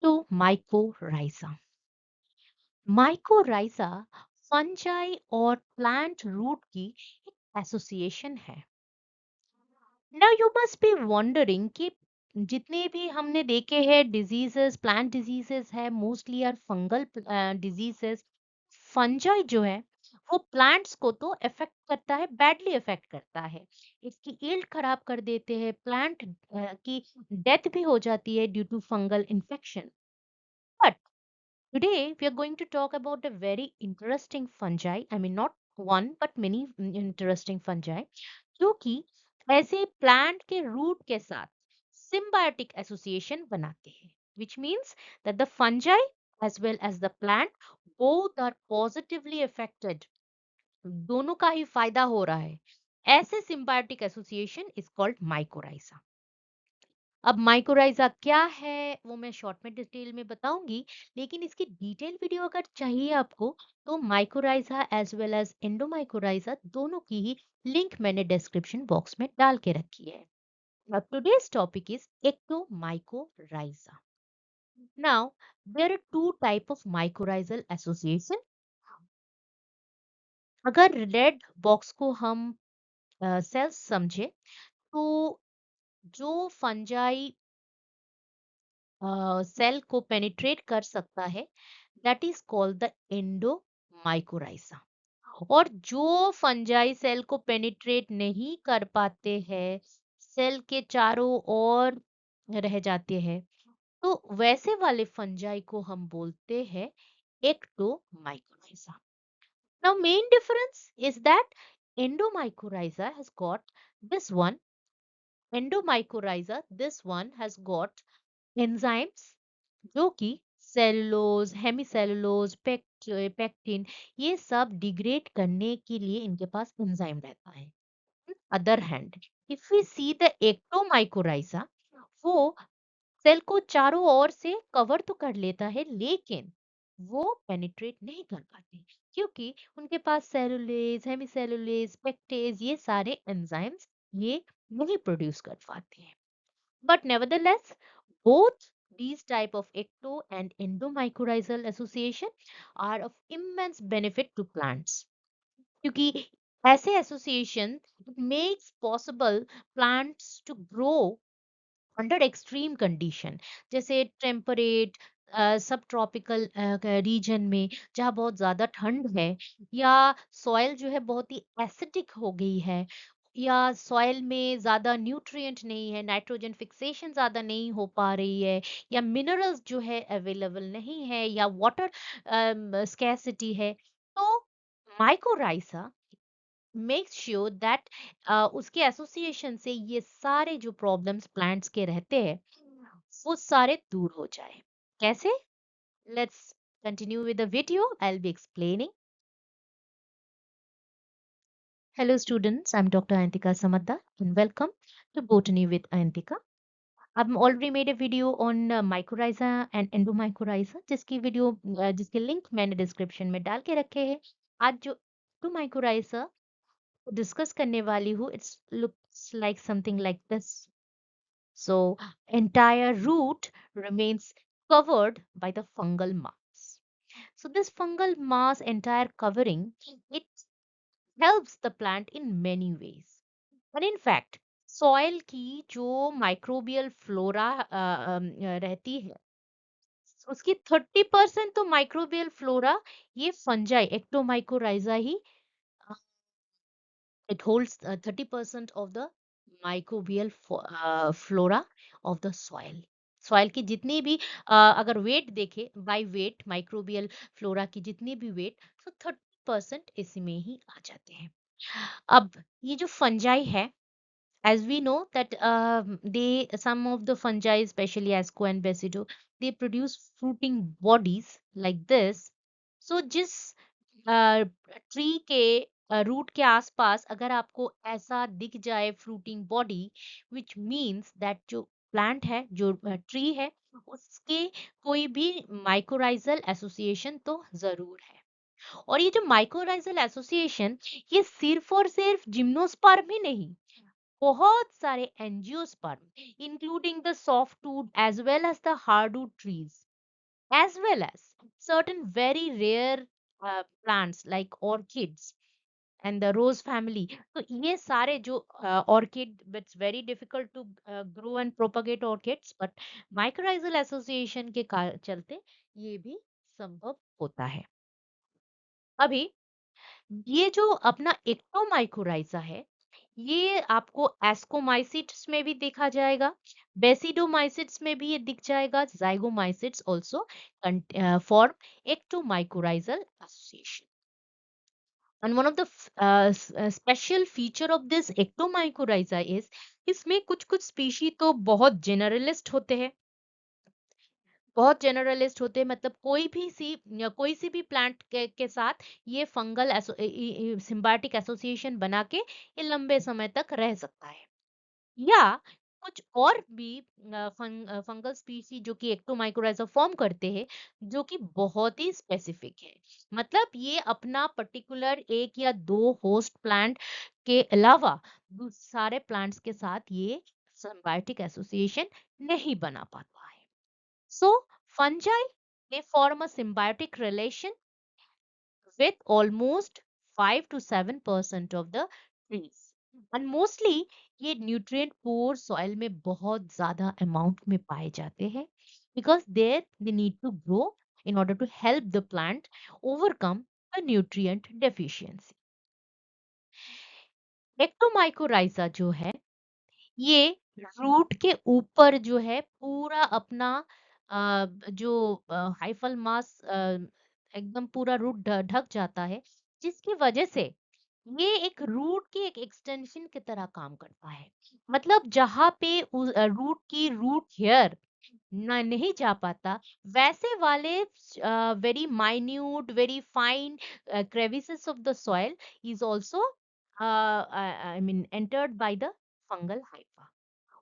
तो mycorrhiza mycorrhiza fungi और plant root की एक एसोसिएशन है। Now you must be wondering कि जितने भी हमने देखे हैं डिजीजेस, प्लांट डिजीजेस है, mostly are fungal diseases. Fungi जो है वो प्लांट्स को तो इफेक्ट करता है, बैडली इफेक्ट करता है। इसकी यील्ड खराब कर देते हैं, प्लांट की डेथ भी हो जाती है due to fungal infection. But today, we are going to talk about a very interesting fungi. I mean, not one, but many interesting fungi, जो कि ऐसे प्लांट के रूट के साथ symbiotic association बनाते हैं, which means that the fungi as well as the plant both are positively affected. दोनों का ही फायदा हो रहा है। ऐसे symbiotic association is called mycorrhiza. अब माइकोराइजा क्या है वो मैं शॉर्ट में डिटेल में बताऊंगी, लेकिन इसकी डिटेल वीडियो अगर चाहिए आपको तो mycorrhiza as well as endomycorrhiza दोनों की ही लिंक मैंने डिस्क्रिप्शन बॉक्स में डाल के रखी है। अब today's topic is ectomycorrhiza. Now there are two type of mycorrhizal association. अगर रेड बॉक्स को हम सेल्स समझे तो जो फंजाई सेल को पेनिट्रेट कर सकता है दैट इज कॉल्ड द एंडोमाइकोराइजा। और जो फंजाई सेल को पेनिट्रेट नहीं कर पाते हैं, सेल के चारों ओर रह जाते हैं, तो वैसे वाले फंजाई को हम बोलते हैं एक्टोमाइकोराइजा। Now main difference is that endomycorrhiza has got this one endomycorrhiza this one has got enzymes जो कि सेलुलोज, हेमीसेलुलोज, पेक्टिन, ये सब डिग्रेड करने के लिए इनके पास एंजाइम रहता है। Other hand, if we see the ectomycorrhiza, वो सेल को चारों ओर से कवर तो कर लेता है, लेकिन वो पेनिट्रेट नहीं कर पाते क्योंकि उनके पास सेलुलेज, हेमीसेलुलेज, पेक्टेज, ये सारे एंजाइम्स ये नहीं प्रोड्यूस कर पाते हैं। But nevertheless, both these type of ecto and endomycorrhizal association are of immense benefit to plants. क्योंकि ऐसे association makes possible plants to grow under extreme condition, जैसे टेम्परेट सब ट्रॉपिकल रीजन में जहाँ बहुत ज्यादा ठंड है, या सॉइल जो है बहुत ही एसिडिक हो गई है, या सॉइल में ज्यादा न्यूट्रिएंट नहीं है, नाइट्रोजन फिक्सेशन ज्यादा नहीं हो पा रही है, या मिनरल्स जो है अवेलेबल नहीं है, या वाटर स्कैसिटी है, तो माइकोराइजा मेक श्योर दैट उसके एसोसिएशन से ये सारे जो प्रॉब्लम्स प्लांट्स के रहते हैं वो सारे दूर हो जाए। कैसे? Let's continue with the video, I will be explaining. Hello students, I am doctor Ayantika Samadda and welcome to Botany with Ayantika. I've already made a video on mycorrhiza and endomycorrhiza, जिसके link मैंने description में डाल के रखे हैं। आज जो endomycorrhiza discuss करने वाली हूँ, it's looks like something like this. So entire root remains covered by the fungal mass. So this fungal mass entire covering, it helps the plant in many ways. And in fact, soil की जो microbial flora रहती है, उसकी 30% तो microbial flora ये fungi ectomycorrhiza he it holds 30% of the microbial flora of the soil. Soil की जितनी भी अगर वेट देखे बाय वेट, माइक्रोबियल फ्लोरा की जितनी भी वेट, तो 30% इसी में ही आ जाते हैं। अब ये जो फंजाई है, as we know that they some of the fungi, especially asco and basido, they produce fruiting bodies like this. So जिस ट्री के रूट के आसपास अगर आपको ऐसा दिख जाए fruiting body, which means that जो प्लांट है, जो ट्री है, उसके कोई भी माइकोराइजल एसोसिएशन तो जरूर है। और ये जो माइकोराइजल एसोसिएशन, ये सिर्फ और सिर्फ जिम्नोस्पर्म ही नहीं, बहुत सारे angiosperm including the softwood as well as the hardwood trees, as well as certain very rare plants like orchids and the rose family. तो ये सारे जो orchid, it's very difficult to grow and propagate orchids, but mycorrhizal association के चलते ये भी संभव होता है। अभी ये जो अपना एक्टोमाइकोराइजा है, ये आपको एस्कोमाइसिट्स में भी देखा जाएगा, बेसिडोमाइसिट्स में भी ये दिख जाएगा, zygomycetes also form ectomycorrhizal association. And one of the special feature of this ectomycorrhiza is इसमें कुछ कुछ स्पीशी तो बहुत जेनरलिस्ट होते हैं, बहुत जेनरलिस्ट होते हैं, मतलब कोई सी भी प्लांट के साथ ये फंगल सिम्बायोटिक एसोसिएशन बना के ये लंबे समय तक रह सकता है। या कुछ और भी फंगल स्पीसी जो कि एक्टोमाइकोराइजा फॉर्म करते हैं, जो कि बहुत ही स्पेसिफिक है, मतलब ये अपना पर्टिकुलर एक या दो होस्ट प्लांट के अलावा सारे प्लांट्स के साथ ये सिम्बायोटिक एसोसिएशन नहीं बना पाता है। सो fungi they form a symbiotic relation with almost 5 to 7% of the trees. And mostly ये न्यूट्रिएंट पोर सॉइल में बहुत ज्यादा अमाउंट में पाए जाते हैं, because there they need to grow in order to help the plant overcome the nutrient deficiency. एक्टोमाइकोराइजा जो है ये रूट के ऊपर जो है पूरा अपना जो हाइफल मास एकदम पूरा रूट ढक जाता है, जिसकी वजह से ये एक रूट की एक एक्सटेंशन की तरह काम करता है। मतलब जहां पे रूट की रूट हेयर ना नहीं जा पाता, वैसे वाले very minute very fine crevices of the soil is also I mean entered by the fungal hypha।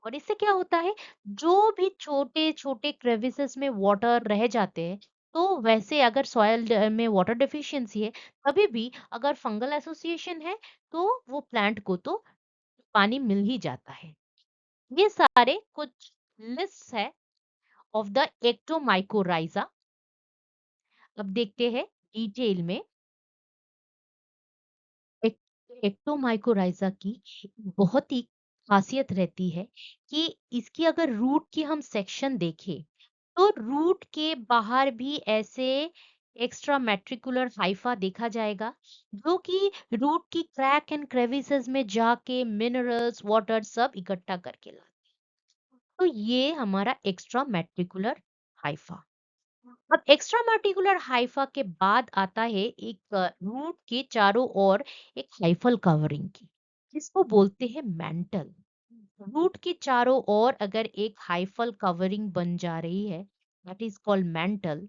और इससे क्या होता है, जो भी छोटे छोटे क्रेविसेस में वाटर रह जाते हैं, तो वैसे अगर सॉइल में वाटर डेफिशिएंसी है, तभी भी अगर फंगल एसोसिएशन है, तो वो प्लांट को तो पानी मिल ही जाता है। ये सारे कुछ लिस्ट है ऑफ द एक्टोमाइकोराइजा। अब देखते हैं डिटेल में। एक्टोमाइकोराइजा की बहुत ही खासियत रहती है कि इसकी अगर रूट की हम सेक्शन देखें, तो रूट के बाहर भी ऐसे एक्स्ट्रा मैट्रिकुलर हाइफा देखा जाएगा, जो कि रूट की क्रैक एंड क्रेविसेस में जाके मिनरल्स वाटर सब इकट्ठा करके लाते। तो ये हमारा एक्स्ट्रा मैट्रिकुलर हाइफा। अब एक्स्ट्रा मार्टिकुलर हाइफा के बाद आता है एक रूट के चारों ओर एक हाइफल कवरिंग की, जिसको बोलते हैं मेंटल। रूट के चारों ओर अगर एक हाइफल कवरिंग बन जा रही है, that is called mantle,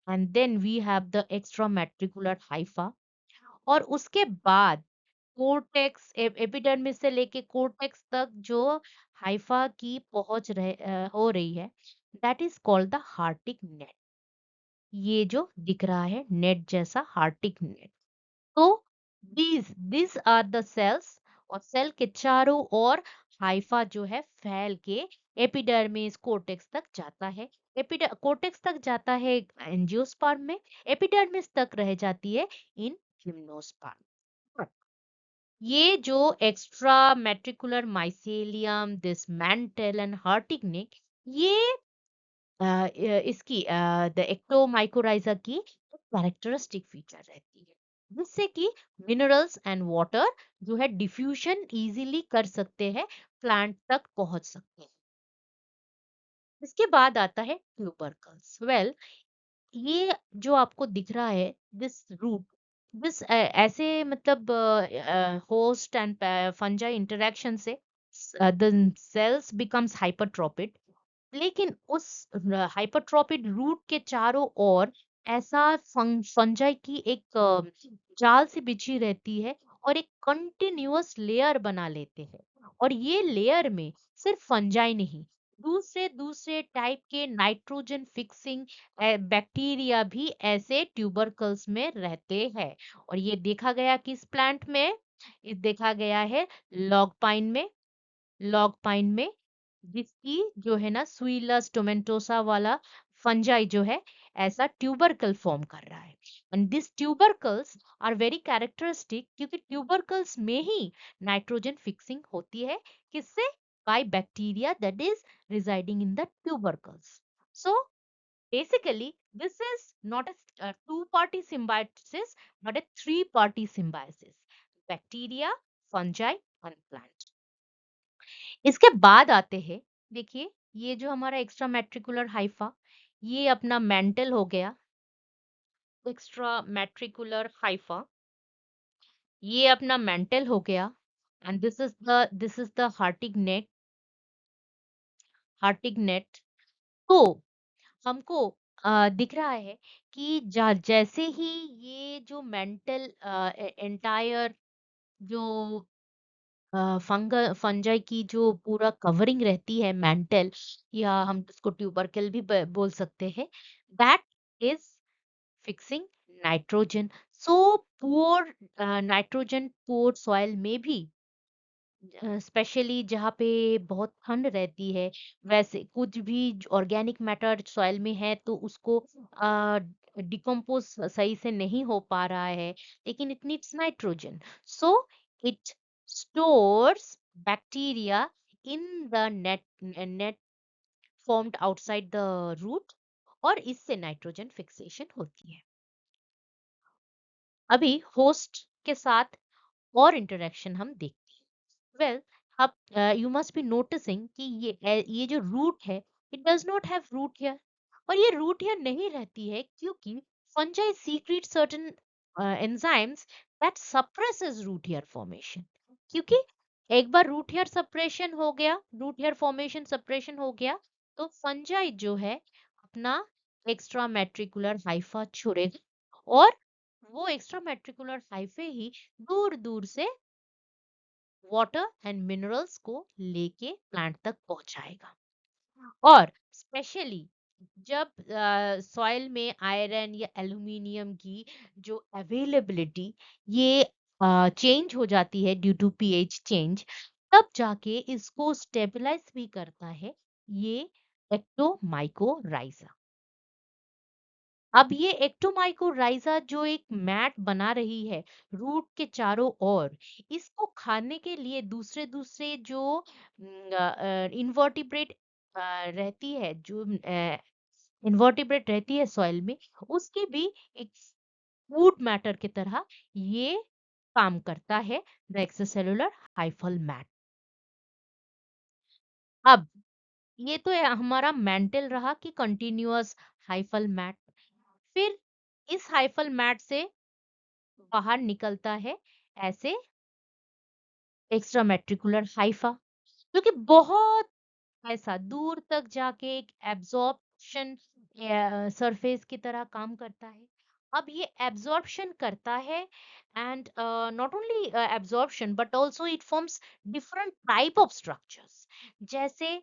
and then we have the extra matricular hypha. और उसके बाद कोर्टेक्स एपिडर्मिस से लेके कोर्टेक्स तक जो हाइफा की हो रही है, that is called the Hartig net. ये जो दिख रहा है नेट जैसा हार्टिक नेट। तो these आर द सेल्स, और सेल के चारों ओर हाइफा जो है फैल के एपिडर्मिस कोर्टेक्स तक जाता है। कोर्टेक्स तक जाता है एंजियोस्पर्म में, एपिडर्मिस तक रह जाती है इन जिम्नोस्पर्म। ये जो extra matricular mycelium, this mantle and Hartig net, ये इसकी द एक्टोमाइकोराइजा की कैरेक्टरिस्टिक फीचर रहती है, जिससे कि मिनरल्स एंड वाटर जो है डिफ्यूजन इजीली कर सकते हैं, प्लांट तक पहुंच सकते हैं। इसके बाद आता है ट्यूबरकल्स। वेल, ये जो आपको दिख रहा है दिस रूट, दिस ऐसे मतलब होस्ट एंड फंजाई इंटरेक्शन से द सेल्स बिकम्स हाइपरट्रोपिक। लेकिन उस हाइपरट्रोपिक रूट के चारों ओर ऐसा फंजाई की एक जाल सी बिछी रहती है, और एक कंटिन्यूअस लेयर बना लेते हैं। और ये लेयर में सिर्फ फंजाई नहीं, दूसरे दूसरे टाइप के नाइट्रोजन फिक्सिंग बैक्टीरिया भी ऐसे ट्यूबरकल्स में रहते हैं। और ये देखा गया किस प्लांट में, ये देखा गया है लॉग पाइन में। लॉग पाइन में जिसकी जो है ना स्वीलस टोमेंटोसा वाला फंजाई जो है ऐसा ट्यूबरकल फॉर्म कर रहा है। And this tubercles are very characteristic, क्योंकि ट्यूबरकल्स में ही नाइट्रोजन फिक्सिंग होती है। किससे? By bacteria that is residing in the tubercles. So basically, this is not a two-party symbiosis, but a three-party symbiosis. Bacteria, fungi and plant. इसके बाद आते हैं, देखिए, ये जो हमारा एक्स्ट्रा मैट्रिकुलर हाइफा, ये अपना मेंटल हो गया। एक्स्ट्रा मैट्रिकुलर हाइफा, ये अपना मेंटल हो गया। And this is the Hartig net. तो हमको दिख रहा है कि जैसे ही ये जो मेंटल एंटायर जो फंजाई की जो पूरा कवरिंग रहती है मेंटल, या हम इसको ट्यूबरकल भी बोल सकते हैं, that is fixing nitrogen. So poor nitrogen poor soil में भी, स्पेशली जहाँ पे बहुत ठंड रहती है, वैसे कुछ भी ऑर्गेनिक मैटर सॉइल में है तो उसको डिकम्पोज सही से नहीं हो पा रहा है, लेकिन it needs nitrogen. So it stores bacteria in the net formed outside the root, और इससे नाइट्रोजन फिक्सेशन होती है। अभी होस्ट के साथ और इंटरेक्शन हम देखते हैं। वेल, अब यू मस्ट बी नोटिसिंग कि ये जो रूट है, it does not have root hair. और ये रूट हेयर नहीं रहती है क्योंकि fungi secrete certain enzymes that suppresses root hair formation. क्योंकि एक बार रूट हेयर सप्रेशन हो गया, रूट हेयर फॉर्मेशन सप्रेशन हो गया, तो फंजाई जो है अपना एक्स्ट्रा मैट्रिकुलर हाइफा छोड़ेगा, और वो एक्स्ट्रा मैट्रिकुलर हाइफे ही दूर दूर से वाटर एंड मिनरल्स को लेके प्लांट तक पहुंचाएगा। और स्पेशली जब सॉइल में आयरन या एल्यूमिनियम की जो अवेलेबिलिटी ये चेंज हो जाती है ड्यू टू पीएच चेंज, तब जाके इसको स्टेबलाइज भी करता है ये एक्टोमाइकोराइजा। अब ये एक्टोमाइकोराइजा जो एक मैट बना रही है रूट के चारों ओर, इसको खाने के लिए दूसरे दूसरे जो इन्वर्टिब्रेट रहती है, जो इन्वर्टिब्रेट रहती है सॉइल में, उसकी भी एक फूड मैटर की तरह ये काम करता है, द एक्स्ट्रासेल्युलर हाइफल मैट। अब ये तो हमारा मेंटल रहा कि कंटिन्यूअस हाइफल मैट। फिर इस हाइफल मैट से बाहर निकलता है ऐसे एक्स्ट्रा मैट्रिकुलर हाइफा, जो कि बहुत ऐसा दूर तक जाके एक एब्जॉर्प्शन सरफेस की तरह काम करता है। अब ये एब्जॉर्प्शन करता है, and not only absorption but also it forms different type of structures. जैसे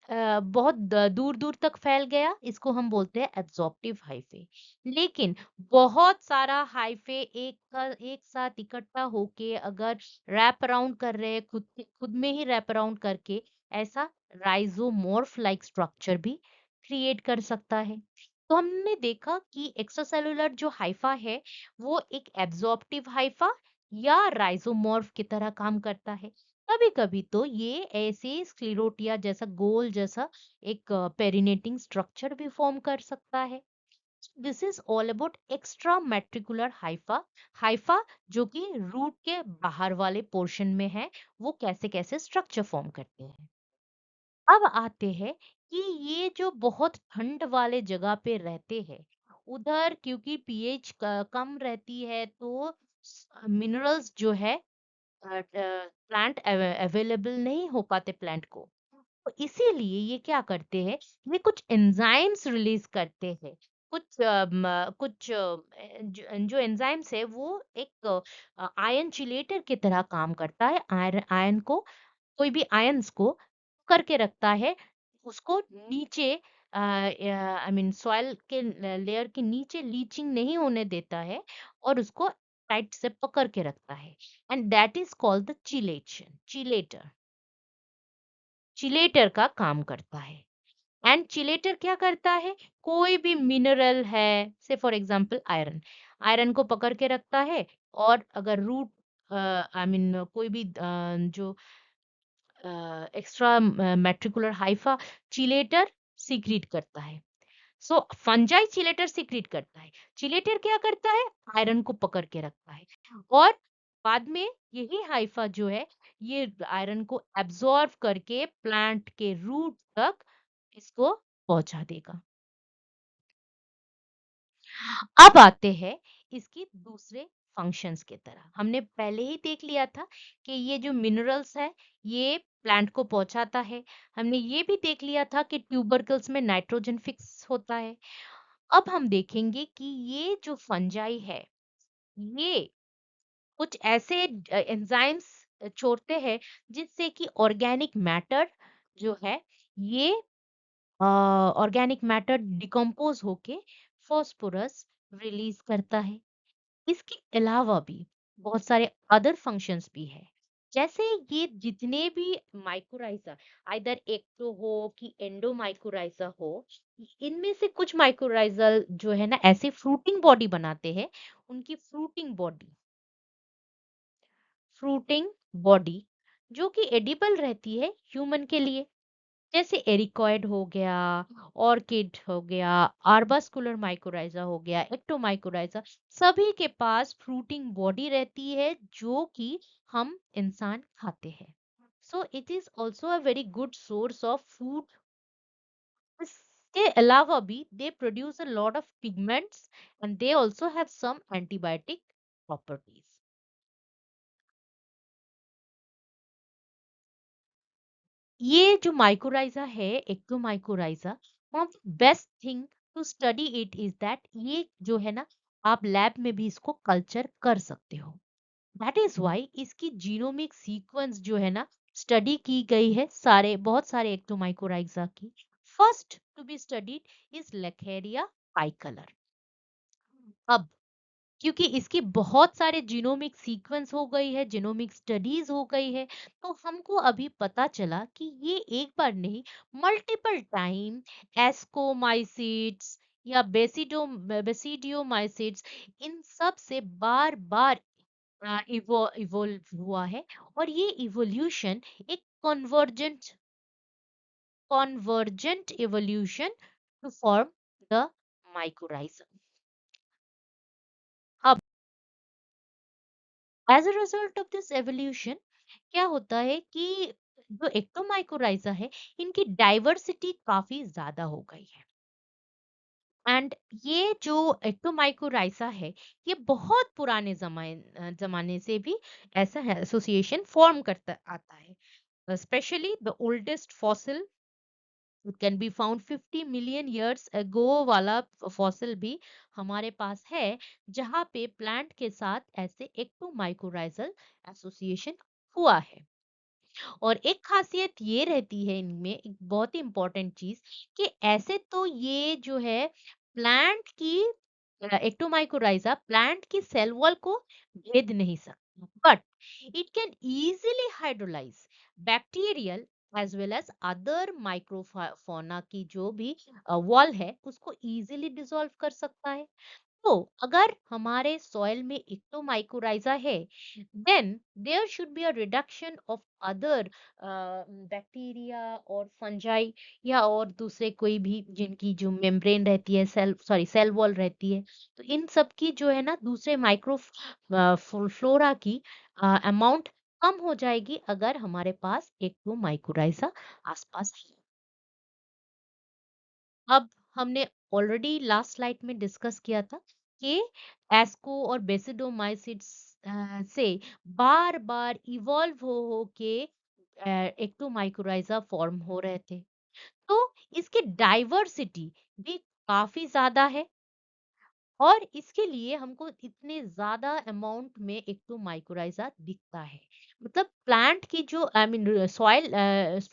बहुत दूर दूर तक फैल गया, इसको हम बोलते हैं एब्जॉर्प्टिव हाइफे। लेकिन बहुत सारा हाइफे एक साथ इकट्ठा होके अगर रैप अराउंड कर रहे हैं, खुद में ही रैप अराउंड करके, ऐसा राइजोमोर्फ लाइक स्ट्रक्चर भी क्रिएट कर सकता है। तो हमने देखा कि एक्स्ट्रासेलुलर जो हाइफा है वो एक एब्जॉर्प्टिव हाइफा या राइजोमोर्फ की तरह काम करता है। कभी कभी तो ये ऐसे स्क्लेरोटिया जैसा गोल जैसा एक पेरिनेटिंग स्ट्रक्चर भी फॉर्म कर सकता है। This is all about extra matricular hypha. Hypha जो कि रूट के बाहर वाले पोर्शन में है, वो कैसे कैसे स्ट्रक्चर फॉर्म करते हैं। अब आते हैं कि ये जो बहुत ठंड वाले जगह पे रहते हैं, उधर क्योंकि पीएच कम रहती है, तो मिनरल्स जो है प्लांट अवेलेबल नहीं हो पाते प्लांट को। तो इसीलिए ये क्या करते हैं, ये कुछ एंजाइम्स रिलीज करते हैं। कुछ जो एंजाइम्स है वो एक आयन चिलेटर की तरह काम करता है। आयरन आयन को, कोई भी आयंस को करके रखता है, उसको नीचे आई मीन सॉइल के लेयर के नीचे लीचिंग नहीं होने देता है, और उसको टाइट से पकड़ के रखता है। And that is called the चिलेटर। चिलेटर का काम करता है। एंड चिलेटर क्या करता है, कोई भी मिनरल है, से फॉर एग्जांपल आयरन, आयरन को पकड़ के रखता है। और अगर रूट आई मीन कोई भी जो एक्स्ट्रा मैट्रिकुलर हाइफा चिलेटर सीक्रेट करता है। सो फंजाई चिलेटर सीक्रेट करता है, चिलेटर क्या करता है, आयरन को पकड़ के रखता है। और बाद में यही हाइफा जो है, ये आयरन को एब्जॉर्ब करके प्लांट के रूट तक इसको पहुंचा देगा। अब आते हैं इसकी दूसरे फंक्शंस की तरह। हमने पहले ही देख लिया था कि ये जो मिनरल्स है ये प्लांट को पहुंचाता है। हमने ये भी देख लिया था कि ट्यूबरकल्स में नाइट्रोजन फिक्स होता है। अब हम देखेंगे कि ये जो फंजाई है, ये कुछ ऐसे एंजाइम्स छोड़ते हैं जिससे कि ऑर्गेनिक मैटर जो है, ये ऑर्गेनिक मैटर डिकम्पोज होके फॉस्फोरस रिलीज करता है। इसके अलावा भी बहुत सारे अदर फंक्शंस भी है। जैसे ये जितने भी माइक्रोराइजा, आइदर एक्टो हो कि एंडोमाइक्रोराइजा हो, इनमें से कुछ माइक्रोराइजल जो है ना ऐसे फ्रूटिंग बॉडी बनाते हैं। उनकी फ्रूटिंग बॉडी जो कि एडिबल रहती है ह्यूमन के लिए, जैसे एरिकॉइड हो गया, ऑर्किड हो गया, आर्बस्कुलर माइकोराइजा हो गया, एक्टोमाइकोराइजा, सभी के पास फ्रूटिंग बॉडी रहती है जो कि हम इंसान खाते हैं। So it is also a very good source of food. इसके अलावा भी they produce a lot of pigments and they also have some antibiotic properties. ये जो माइकोराइजा है, ectomycorrhiza, one of the best thing to study it is that ये जो है ना, आप लैब में भी इसको कल्चर कर सकते हो। दैट इज व्हाई इसकी जीनोमिक सीक्वेंस जो है ना स्टडी की गई है, सारे बहुत सारे एक्टोमाइकोराइजा की। First to be studied is Laccaria bicolor. अब क्योंकि इसकी बहुत सारे जीनोमिक सीक्वेंस हो गई है, जीनोमिक स्टडीज हो गई है, तो हमको अभी पता चला कि ये एक बार नहीं, मल्टीपल टाइम एस्कोमाइसिट्स या बेसिडियोमाइसिट्स, इन सब से बार बार इवोल्व हुआ है। और ये इवोल्यूशन एक convergent evolution to form the mycorrhizism. अब as a result of this evolution क्या होता है कि जो एक्टोमाइकोराइजा है, इनकी डाइवर्सिटी काफी ज्यादा हो गई है। एंड ये जो एक्टोमाइकोराइजा है, ये बहुत पुराने जमाने से भी ऐसा है एसोसिएशन फॉर्म करता आता है। Specially the oldest fossil it can be found 50 million years ago वाला फॉसिल भी हमारे पास है, जहाँ पे प्लांट के साथ ऐसे एक्टोमाइकोराइजल एसोसिएशन हुआ है। और एक खासियत ये रहती है इनमें, एक बहुत ही इंपॉर्टेंट चीज, कि ऐसे तो ये जो है प्लांट की एक्टोमाइकोराइजा प्लांट की सेल वॉल को भेद नहीं सकता, but it can easily hydrolyze bacterial as well as other microfauna की जो भी वॉल है उसको इजीली डिसॉल्व कर सकता है। तो अगर हमारे सॉइल में इक्टोमाइकोराइजा है, then there should be a reduction of other bacteria और फंजाई या और दूसरे कोई भी जिनकी जो मेम्ब्रेन रहती है, सेल वॉल रहती है, तो इन सब की जो है ना दूसरे माइक्रो फ्लोरा की अमाउंट कम हो जाएगी अगर हमारे पास एक्टोमाइकोराइजा आसपास है। अब हमने ऑलरेडी लास्ट स्लाइड में डिस्कस किया था कि एस्को और बेसिडोमाइसिड्स से बार बार इवॉल्व हो के एक्टोमाइकोराइजा फॉर्म हो रहे थे। तो इसकी डाइवर्सिटी भी काफी ज्यादा है, और इसके लिए हमको इतने ज्यादा अमाउंट में एक्टोमाइकोराइजा दिखता है। मतलब प्लांट की जो आई मीन सॉइल,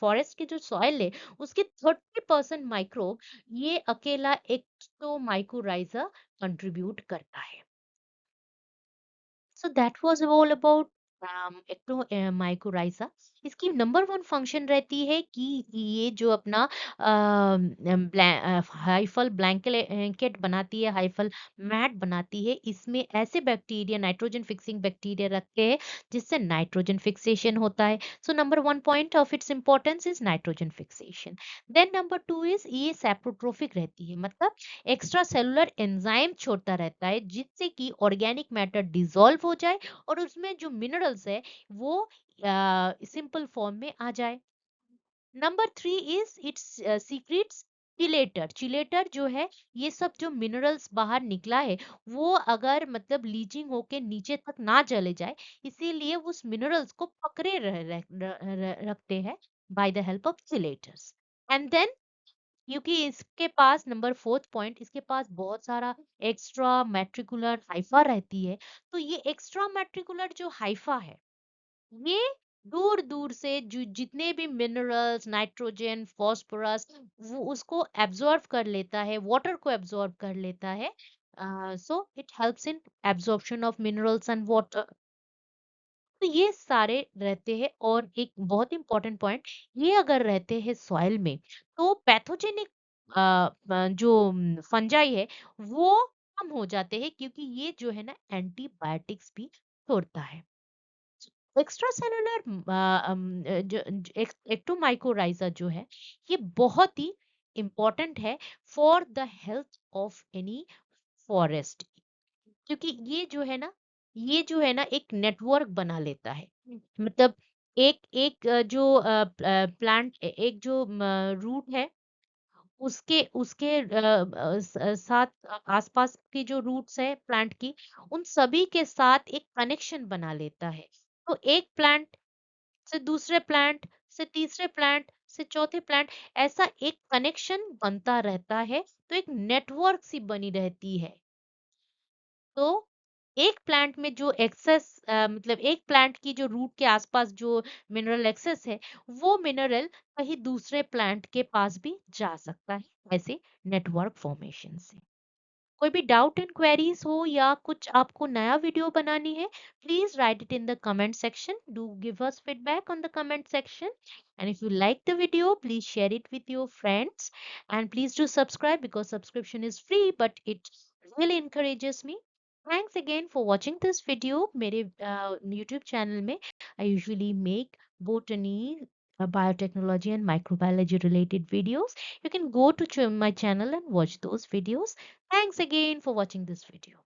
फॉरेस्ट की जो सॉइल है, उसके 30% माइक्रोब ये अकेला एक्टोमाइकोराइजा कंट्रीब्यूट करता है। So that was all about ectomycorrhiza. इसकी नंबर वन फंक्शन रहती है कि ये जो अपना हाइफल ब्लैंकेट बनाती है, हाइफल मैट बनाती है, इसमें ऐसे बैक्टीरिया, नाइट्रोजन फिक्सिंग बैक्टीरिया रखते हैं जिससे नाइट्रोजन फिक्सेशन होता है। So number one point of its importance is nitrogen fixation. Then number two is ये सैप्रोट्रोफिक रहती है, मतलब एक्स्ट्रा सेलुलर एंजाइम छोड़ता रहता है जिससे कि ऑर्गेनिक मैटर डिसॉल्व हो जाए और उसमें जो मिनरल्स है वो सिंपल फॉर्म में आ जाए। Number three is it's secrets चिलेटर। चिलेटर जो है, ये सब जो मिनरल्स बाहर निकला है वो अगर मतलब लीचिंग होके नीचे तक ना चले जाए, इसीलिए उस मिनरल्स को पकड़े रखते हैं by the help of chelators. And then क्योंकि इसके पास नंबर फोर्थ पॉइंट, इसके पास बहुत सारा एक्स्ट्रा मैट्रिकुलर हाइफा रहती है, तो ये एक्स्ट्रा मैट्रिकुलर जो हाइफा है ये दूर दूर से जो जितने भी मिनरल्स, नाइट्रोजन, फास्फोरस, वो उसको एब्जॉर्ब कर लेता है, वाटर को एब्जॉर्ब कर लेता है। So it helps in absorption of minerals and water. तो ये सारे रहते हैं। और एक बहुत इंपॉर्टेंट पॉइंट, ये अगर रहते हैं सॉइल में तो पैथोजेनिक जो फंजाई है वो कम हो जाते हैं, क्योंकि ये जो है ना एंटीबायोटिक्स भी छोड़ता है। एक्स्ट्रा सेलुलर जो एक्टोमाइकोराइजा जो है ये बहुत ही इम्पोर्टेंट है for the health of any forest, क्योंकि ये जो है ना एक नेटवर्क बना लेता है। मतलब एक एक जो प्लांट, एक जो रूट है उसके उसके साथ आसपास की जो रूट्स है प्लांट की, उन सभी के साथ एक कनेक्शन बना लेता है। तो एक प्लांट से दूसरे प्लांट से तीसरे प्लांट से चौथे प्लांट, ऐसा एक कनेक्शन बनता रहता है, तो एक नेटवर्क सी बनी रहती है। तो एक प्लांट में जो एक्सेस मतलब एक प्लांट की जो रूट के आसपास जो मिनरल एक्सेस है, वो मिनरल कहीं दूसरे प्लांट के पास भी जा सकता है, ऐसे नेटवर्क फॉर्मेशन से। कोई भी डाउट एंड क्वेरीज हो या कुछ आपको नया वीडियो बनानी है, please right it in the comment section. Do give us feedback on the comment section, and if you like the video please share it with your friends, and please do subscribe because subscription is free but it really encourages me. Thanks again for watching this video. मेरे YouTube channel में I usually make botany, biotechnology and microbiology related videos. You can go to my channel and watch those videos. Thanks again for watching this video.